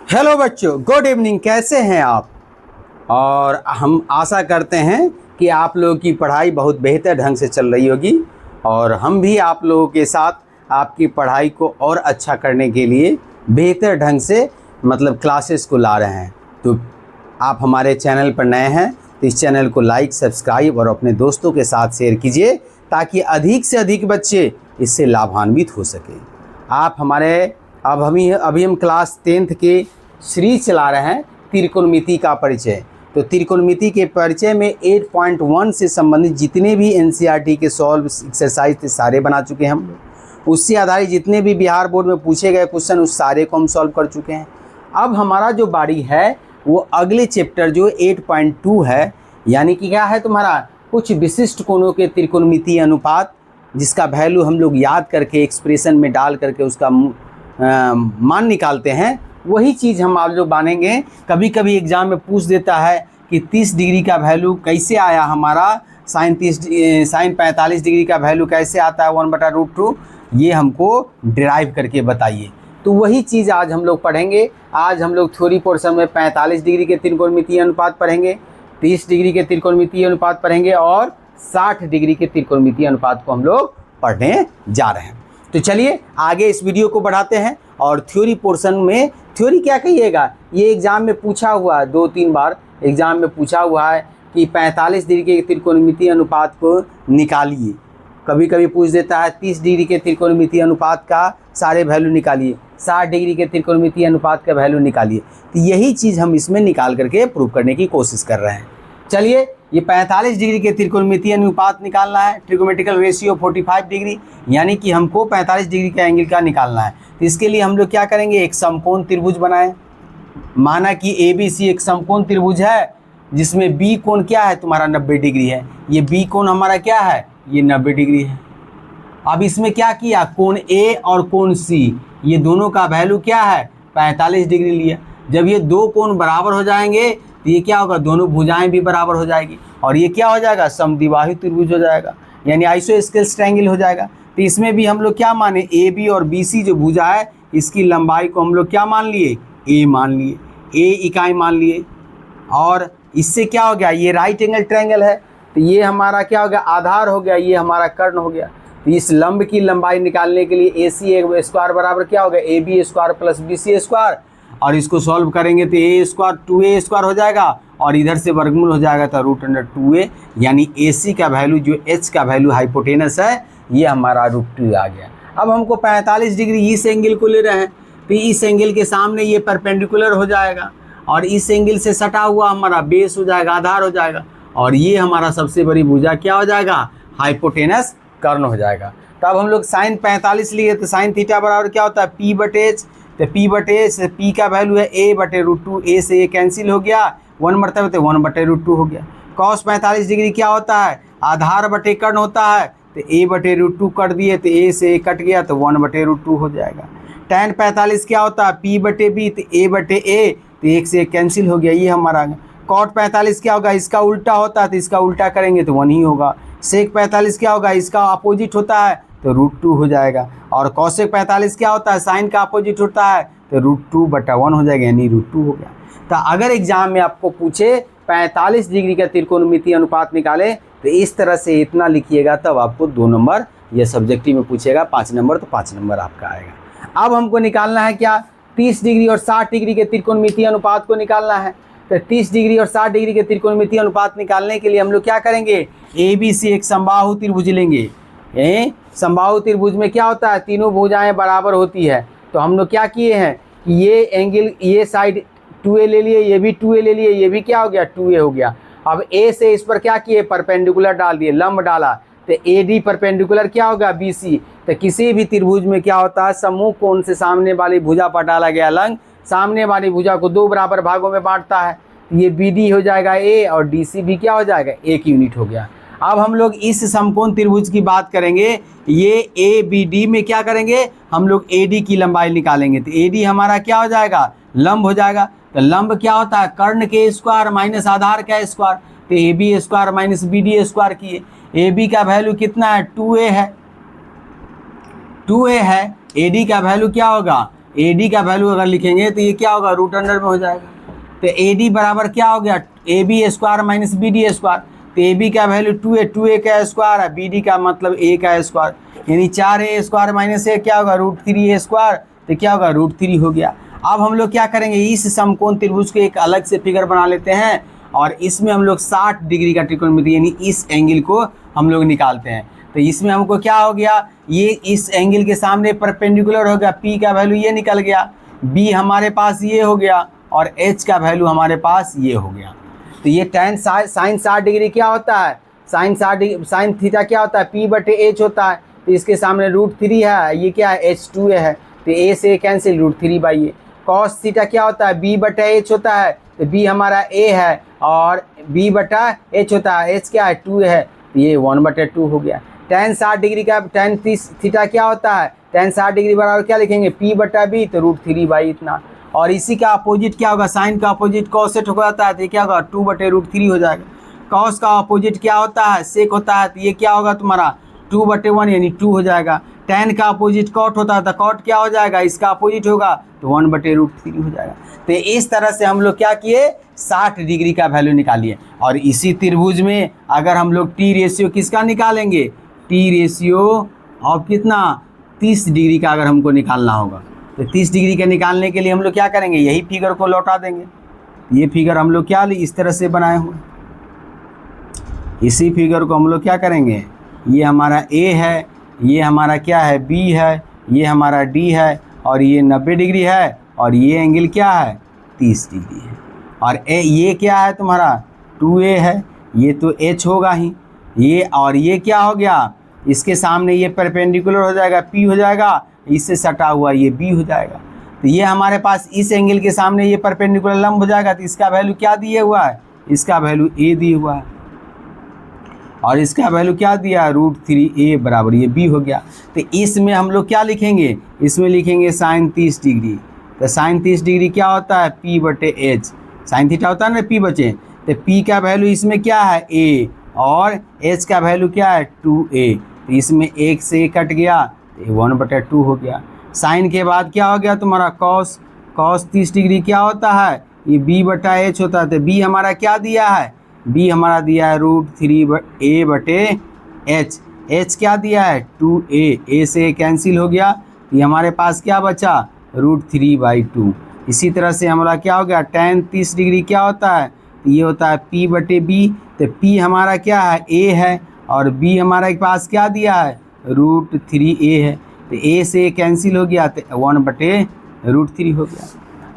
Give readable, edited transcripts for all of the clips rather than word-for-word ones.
Hello बच्चों, good evening. कैसे हैं आप? और हम आशा करते हैं कि आप लोगों की पढ़ाई बहुत बेहतर ढंग से चल रही होगी और हम भी आप लोगों के साथ आपकी पढ़ाई को और अच्छा करने के लिए बेहतर ढंग से क्लासेस को ला रहे हैं। तो आप हमारे चैनल पर नए हैं तो इस चैनल को लाइक, सब्सक्राइब और अपने दोस्तों के साथ शेयर कीजिए ताकि अधिक से अधिक बच्चे इससे लाभान्वित हो सकें। आप हमारे अभी हम क्लास 10th के सीरीज चला रहे हैं त्रिकोणमिति का परिचय। तो त्रिकोणमिति के परिचय में 8.1 से संबंधित जितने भी एनसीईआरटी के सॉल्व एक्सरसाइज थे सारे बना चुके हैं हम। उससे आधारित जितने भी बिहार बोर्ड में पूछे गए क्वेश्चन उस सारे को हम सॉल्व कर चुके हैं। अब हमारा जो बारी है वो अगले चैप्टर जो 8.2 है, यानी कि क्या है तुम्हारा कुछ विशिष्ट कोणों के त्रिकोणमिति अनुपात, जिसका वैल्यू हम लोग याद करके एक्सप्रेशन में डाल करके उसका मान निकालते हैं। वही चीज़ हम आप लोग मानेंगे। कभी कभी एग्जाम में पूछ देता है कि 30 डिग्री का वैल्यू कैसे आया हमारा, साइन 45 डिग्री का वैल्यू कैसे आता है 1/√2, ये हमको डिराइव करके बताइए। तो वही चीज़ आज हम लोग पढ़ेंगे। आज हम लोग थ्योरी पोर्शन में 45 डिग्री के त्रिकोणमितीय अनुपात पढ़ेंगे, 30 डिग्री के त्रिकोणमितीय अनुपात पढ़ेंगे और 60 डिग्री के त्रिकोणमितीय अनुपात को हम लोग पढ़ने जा रहे हैं। तो चलिए आगे इस वीडियो को बढ़ाते हैं। और थ्योरी पोर्शन में थ्योरी क्या कहिएगा, ये एग्जाम में पूछा हुआ है, 2-3 बार एग्जाम में पूछा हुआ है कि 45 डिग्री के त्रिकोणमितीय अनुपात को निकालिए। कभी कभी पूछ देता है 30 डिग्री के त्रिकोणमितीय अनुपात का सारे वैल्यू निकालिए, 60 डिग्री के त्रिकोणमितीय अनुपात का वैल्यू निकालिए। तो यही चीज़ हम इसमें निकाल करके प्रूव करने की कोशिश कर रहे हैं। चलिए, ये 45 डिग्री के त्रिकोणमितीय अनुपात निकालना है, ट्रिगोमेट्रिकल रेशियो 45 डिग्री, यानी कि हमको 45 डिग्री का एंगल का निकालना है। तो इसके लिए हम लोग क्या करेंगे, एक समकोण त्रिभुज बनाएं। माना कि ABC एक समकोण त्रिभुज है जिसमें B कोण क्या है तुम्हारा 90 डिग्री है। ये B कोण हमारा क्या है, ये 90 डिग्री है। अब इसमें क्या किया, कोण A और कोण C ये दोनों का वैल्यू क्या है 45 डिग्री लिया। जब ये दो कोण बराबर हो जाएंगे तो ये क्या होगा, दोनों भुजाएं भी बराबर हो जाएगी और ये क्या हो जाएगा, समद्विबाहु त्रिभुज हो जाएगा, यानी आइसोस्केलेस ट्रायंगल हो जाएगा। तो इसमें भी हम लोग क्या माने, AB और BC जो भुजा है इसकी लंबाई को हम लोग क्या मान लिए, A मान लिए, A इकाई मान लिए। और इससे क्या हो गया, ये राइट एंगल ट्रायंगल है तो ये हमारा क्या हो गया, आधार हो गया, ये हमारा कर्ण हो गया। तो इस लंब की लंबाई निकालने के लिए AC स्क्वायर बराबर क्या होगा, AB square plus BC square, और इसको सॉल्व करेंगे तो A स्क्वायर 2A स्क्वायर हो जाएगा और इधर से वर्गमूल हो जाएगा तो √2A, यानी AC का वैल्यू जो H का वैल्यू हाइपोटेनस है ये हमारा √2 आ गया। अब हमको 45 डिग्री इस एंगल को ले रहे हैं तो इस एंगल के सामने ये परपेंडिकुलर हो जाएगा और इस एंगल से सटा हुआ हमारा बेस हो जाएगा, आधार हो जाएगा, और ये हमारा सबसे बड़ी भुजा क्या हो जाएगा, हाइपोटेनस कर्ण हो जाएगा। तब हम लोग साइन 45 लिए तो साइन थीटा बराबर क्या होता है, P/H। तो P/H से P का वैल्यू है A/√2, A से ये कैंसिल हो गया, 1 मरतबा तो 1/√2 हो गया। कॉस 45 डिग्री क्या होता है, आधार बटे कर्ण होता है, तो A/√2 कट दिए तो A से A कट गया तो 1/√2 हो जाएगा। tan 45 क्या होता है, P/B तो A/A, तो 1 से 1 कैंसिल हो गया, ये हमारा। कॉट 45 क्या होगा, इसका उल्टा होता है तो इसका उल्टा करेंगे तो 1 ही होगा। सेक 45 क्या होगा, इसका अपोजिट होता है तो √2 हो जाएगा। और कॉसेक 45 क्या होता है, साइन का अपोजिट होता है तो √2/1 हो जाएगा, यानी √2 हो गया। तो अगर एग्जाम में आपको पूछे 45 डिग्री का त्रिकोणमितीय अनुपात निकाले तो इस तरह से इतना लिखिएगा, तब आपको 2 नंबर, यह सब्जेक्टिव में पूछेगा 5 नंबर तो 5 नंबर आपका आएगा। अब हमको निकालना है क्या, 30 डिग्री और 60 डिग्री के त्रिकोणमितीय अनुपात को निकालना है। तो 30 डिग्री और 60 डिग्री के त्रिकोणमितीय अनुपात निकालने के लिए हम लोग क्या करेंगे, ABC एक समबाहु त्रिभुज लेंगे। समबाहु त्रिभुज में क्या होता है, तीनों भुजाएं बराबर होती है। तो हम लोग क्या किए हैं कि ये एंगल, ये साइड 2A ले लिए, ये भी 2A ले लिए, ये भी क्या हो गया 2A हो गया। अब A से इस पर क्या किए, परपेंडिकुलर डाल दिए, लंब डाला तो AD परपेंडिकुलर क्या होगा BC। तो किसी भी त्रिभुज में क्या होता है, समूह कोण से सामने वाली भुजा पर डाला गया लंब सामने वाली भुजा को 2 बराबर भागों में बांटता है। ये BD हो जाएगा A और DC भी क्या हो जाएगा, 1 यूनिट हो गया। अब हम लोग इस समकोण त्रिभुज की बात करेंगे, ये ABD में क्या करेंगे, हम लोग AD की लंबाई निकालेंगे। तो AD हमारा क्या हो जाएगा, लंब हो जाएगा। तो लंब क्या होता है, कर्ण के स्क्वायर माइनस आधार का स्क्वायर, तो AB square minus BD square किए। AB का वैल्यू कितना है, 2A है, 2A है। AD का वैल्यू क्या होगा, AD का वैल्यू अगर लिखेंगे तो ये क्या होगा, रूट अंडर में हो जाएगा। तो AD बराबर क्या हो गया, AB square minus BD square. तो AB का वैल्यू 2A का स्क्वायर है, BD का मतलब A का स्क्वायर, यानी 4A स्क्वायर माइनस A क्या होगा, रूट 3A स्क्वायर। तो क्या होगा, रूट 3 हो गया। अब हम लोग क्या करेंगे, इस समकोण त्रिभुज को एक अलग से फिगर बना लेते हैं और इसमें हम लोग 60 डिग्री का त्रिकोणमिति यानी इस एंगल को हम लोग निकालते हैं। तो इसमें हमको क्या हो गया, ये इस एंगल के सामने परपेंडिकुलर हो गया, P का वैल्यू ये निकल गया, B हमारे पास ये हो गया और H का वैल्यू हमारे पास ये हो गया। तो ये tan साइन 60 डिग्री क्या होता है, साइन थीटा क्या होता है, P/H होता है। तो इसके सामने रूट 3 है, ये क्या है, H2A है, तो A से cancel, root 3/A। Cos theta क्या होता है, B/H होता है, तो B हमारा A है और B/H होता है, H क्या है, 2 है, तो ये 1/2 हो गया। tan 60 डिग्री का tan थीटा क्या होता है, tan 60 डिग्री बराबर क्या लिखेंगे, P/B, तो रूट 3 इतना। और इसी का अपोजिट क्या होगा, साइन का अपोजिट कॉसेट हो जाता है, तो ये क्या होगा, 2/√3 हो जाएगा। कॉस का अपोजिट क्या होता है, सेक होता है, तो ये क्या होगा तुम्हारा 2/1 यानी 2 हो जाएगा। tan का अपोजिट कॉट होता है, तो कॉट क्या हो जाएगा, इसका अपोजिट होगा, तो 1/√3 हो जाएगा। तो इस तरह से हम लोग क्या किए, 60 डिग्री का वैल्यू निकालिए। और इसी त्रिभुज में अगर हम लोग टी रेशियो किसका निकालेंगे, टी रेशियो ऑफ कितना, 30 डिग्री का अगर हमको निकालना होगा, तो 30 डिग्री का निकालने के लिए हम लोग क्या करेंगे, यही फिगर को लौटा देंगे। ये फिगर हम लोग क्या इस तरह से बनाए हुए, इसी फिगर को हम लोग क्या करेंगे, ये हमारा A है, ये हमारा क्या है, B है, ये हमारा D है और ये 90 डिग्री है और ये एंगल क्या है, 30 डिग्री है। और ये क्या है तुम्हारा 2A है, ये तो H होगा ही, ये और ये क्या हो गया, इसके सामने ये परपेंडिकुलर हो जाएगा, P हो जाएगा, इससे सटा हुआ ये B हो जाएगा। तो ये हमारे पास इस एंगल के सामने ये परपेंडिकुलर लंब हो जाएगा, तो इसका वैल्यू क्या दिया हुआ है, इसका वैल्यू A दिया हुआ है और इसका वैल्यू क्या दिया है, रूट 3A बराबर ये B हो गया। तो इसमें हम लोग क्या लिखेंगे, इसमें लिखेंगे साइन 30 डिग्री। तो साइन 30 डिग्री क्या होता है, P/H, साइन थीटा होता है ना, P बचे, तो P का वैल्यू इसमें क्या है A और H का वैल्यू क्या है 2A। तो इसमें 1 से 1 कट गया, तो 1/2 हो गया। साइन के बाद क्या हो गया तुम्हारा कॉस, कॉस 30 डिग्री क्या होता है, ये B/H होता है। तो B हमारा क्या दिया है, B हमारा दिया है रूट 3A/H, H क्या दिया है 2A, A से कैंसिल हो गया, ये हमारे पास क्या बचा, रूट 3/2। इसी तरह से हमारा क्या हो गया, tan 30 डिग्री क्या होता है, ये होता है P/B। तो P हमारा क्या है, A है और B हमारे पास क्या दिया है, रूट 3A है, तो A से कैंसिल हो गया, तो 1/√3 हो गया।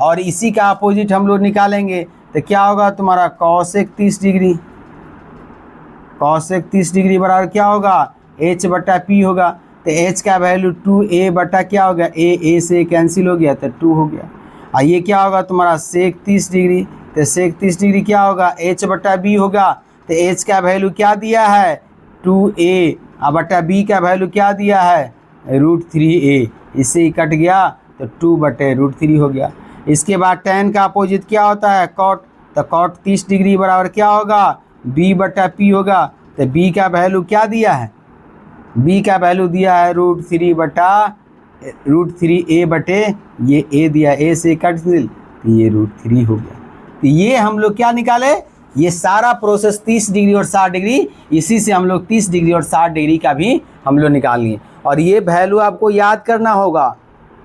और इसी का अपोजिट हम लोग निकालेंगे, तो क्या होगा तुम्हारा कॉसेक 30 डिग्री, कॉसेक 30 डिग्री बराबर क्या होगा, H/P होगा। तो H का वैल्यू 2A बटा क्या हो गया, A से कैंसिल हो गया, तो 2 हो गया। और ये क्या होगा तुम्हारा सेक 30 डिग्री, तो सेक 30 डिग्री क्या होगा, H/B होगा। तो H का वैल्यू क्या दिया है 2A बटा B का वैल्यू क्या दिया है, रूट 3A, इससे ही कट गया, तो 2/√3 हो गया। इसके बाद tan का अपोजिट क्या होता है, कॉट, तो कॉट 30 डिग्री बराबर क्या होगा, B/P होगा। तो B का वैल्यू क्या दिया है, B का वैल्यू दिया है रूट 3A बटे ये A दिया, A से कट दिल, तो ये रूट 3 हो गया। तो ये हम लोग क्या निकाले, ये सारा प्रोसेस 30 डिग्री और 60 डिग्री, इसी से हम लोग 30 डिग्री और 60 डिग्री का भी हम लोग निकाल लिए। और ये वैल्यू आपको याद करना होगा,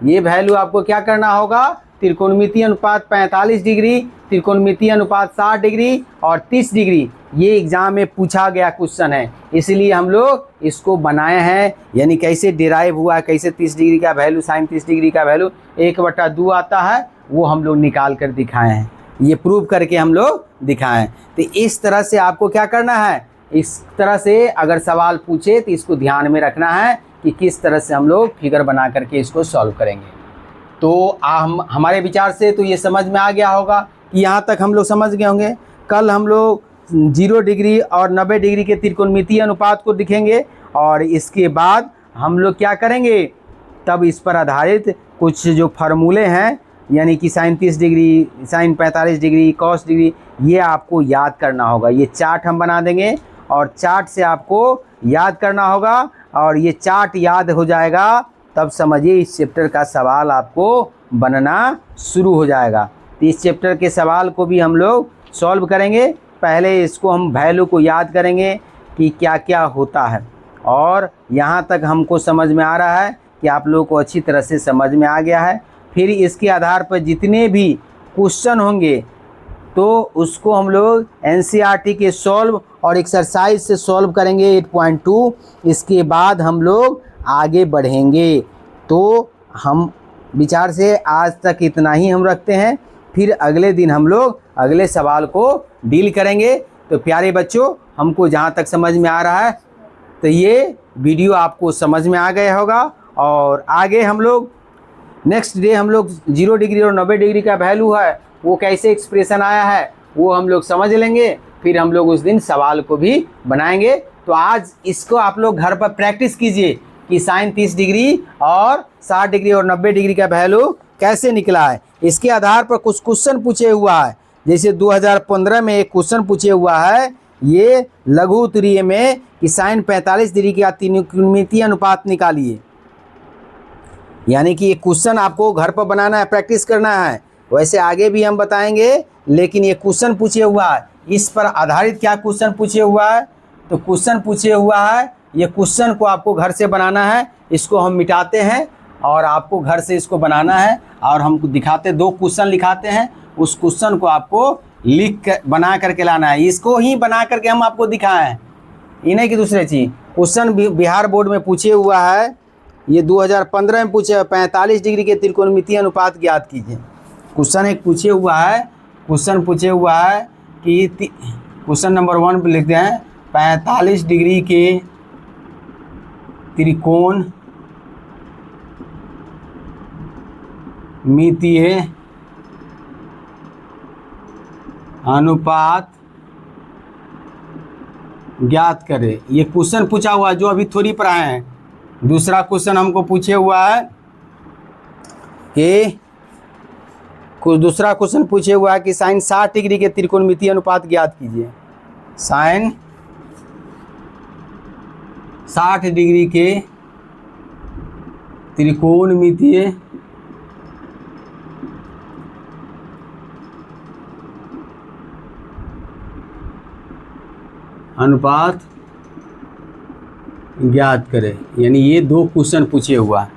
ये वैल्यू आपको क्या करना होगा, त्रिकोणमितीय अनुपात 45 डिग्री, त्रिकोणमितीय अनुपात 60 डिग्री और 30 डिग्री, ये एग्जाम में पूछा गया क्वेश्चन है, इसलिए हम लोग इसको बनाए हैं। यानी कैसे डिराइव हुआ, कैसे 30 डिग्री का वैल्यू, साइन 30 डिग्री का वैल्यू 1/2 आता है, वो हम लोग निकाल कर दिखाए हैं, ये प्रूव करके हम लोग दिखाएं। तो इस तरह से आपको क्या करना है, इस तरह से अगर सवाल पूछे तो इसको ध्यान में रखना है कि किस तरह से हम लोग फिगर बना करके इसको सॉल्व करेंगे। तो हमारे विचार से तो ये समझ में आ गया होगा कि यहाँ तक हम लोग समझ गए होंगे। कल हम लोग 0 डिग्री और 90 डिग्री के त्रिकोणमितीय अनुपात को दिखेंगे और इसके बाद हम लोग क्या करेंगे, तब इस पर आधारित कुछ जो फार्मूले हैं, यानी कि sine 30 degree, sine 45 degree, cos degree, ये आपको याद करना होगा। ये चार्ट हम बना देंगे और चार्ट से आपको याद करना होगा, और ये चार्ट याद हो जाएगा तब समझिए इस चैप्टर का सवाल आपको बनना शुरू हो जाएगा। तो इस चैप्टर के सवाल को भी हम लोग सॉल्व करेंगे। पहले इसको हम वैल्यू को याद करेंगे कि क्या क्या होता है, और यहाँ तक हमको समझ में आ रहा है कि आप लोगों को अच्छी तरह से समझ में आ गया है। फिर इसके आधार पर जितने भी क्वेश्चन होंगे तो उसको हम लोग एनसीईआरटी के सॉल्व और एक्सरसाइज से सॉल्व करेंगे 8.2। इसके बाद हम लोग आगे बढ़ेंगे। तो हम विचार से आज तक इतना ही हम रखते हैं, फिर अगले दिन हम लोग अगले सवाल को डील करेंगे। तो प्यारे बच्चों, हमको जहाँ तक समझ में आ रहा है तो ये वीडियो आपको समझ में आ गया होगा, और आगे हम लोग नेक्स्ट डे हम लोग 0 डिग्री और 90 डिग्री का वैल्यू है वो कैसे एक्सप्रेशन आया है वो हम लोग समझ लेंगे। फिर हम लोग उस दिन सवाल को भी बनाएंगे। तो आज इसको आप लोग घर पर प्रैक्टिस कीजिए कि साइन 30 डिग्री और 60 डिग्री और 90 डिग्री का वैल्यू कैसे निकला है। इसके आधार पर कुछ क्वेश्चन पूछे हुआ है, जैसे 2015 में एक क्वेश्चन पूछे हुआ है ये लघु उत्तरीय में कि साइन 45 डिग्री का त्रिकोणमितीय अनुपात निकालिए। यानी कि ये क्वेश्चन आपको घर पर बनाना है, प्रैक्टिस करना है। वैसे आगे भी हम बताएंगे, लेकिन ये क्वेश्चन पूछे हुआ है, इस पर आधारित क्या क्वेश्चन पूछे हुआ है। तो क्वेश्चन पूछे हुआ है, ये क्वेश्चन को आपको घर से बनाना है। इसको हम मिटाते हैं और आपको घर से इसको बनाना है, और हमको दिखाते 2 क्वेश्चन लिखाते हैं, उस क्वेश्चन को आपको लिख कर बना करके लाना है। इसको ही बना करके हम आपको दिखाएं हैं, ये नहीं कि दूसरे चीज़। क्वेश्चन बिहार बोर्ड में पूछे हुआ है, ये 2015 में पूछे 45 डिग्री के त्रिकोणमितीय अनुपात ज्ञात कीजिए। क्वेश्चन एक पूछे हुआ है, क्वेश्चन पूछे हुआ है कि क्वेश्चन नंबर 1 पे लिखते हैं 45 डिग्री के त्रिकोणमितीय अनुपात ज्ञात करें। ये क्वेश्चन पूछा हुआ है जो अभी थोड़ी पर आए हैं। दूसरा क्वेश्चन हमको पूछे हुआ है कि दूसरा क्वेश्चन पूछे हुआ है कि साइन 60 डिग्री के त्रिकोणमितीय अनुपात ज्ञात कीजिए। साइन 60 डिग्री के त्रिकोणमितीय अनुपात ज्ञात करें। यानी ये 2 क्वेश्चन पूछे हुआ है।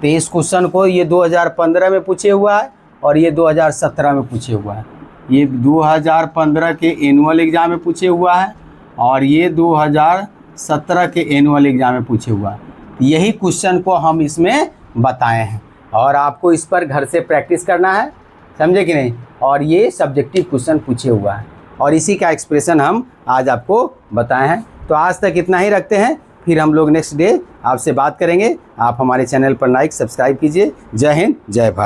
तो इस क्वेश्चन को ये 2015 में पूछे हुआ है और ये 2017 में पूछे हुआ है। ये 2015 के एनुअल एग्ज़ाम में पूछे हुआ है और ये 2017 के एनुअल एग्ज़ाम में पूछे हुआ है। यही क्वेश्चन को हम इसमें बताए हैं, और आपको इस पर घर से प्रैक्टिस करना है, समझे कि नहीं। और ये सब्जेक्टिव क्वेश्चन पूछे हुआ है, और इसी का एक्सप्रेशन हम आज आपको बताए हैं। तो आज तक इतना ही रखते हैं, फिर हम लोग नेक्स्ट डे आपसे बात करेंगे। आप हमारे चैनल पर लाइक सब्सक्राइब कीजिए। जय हिंद, जय भारत।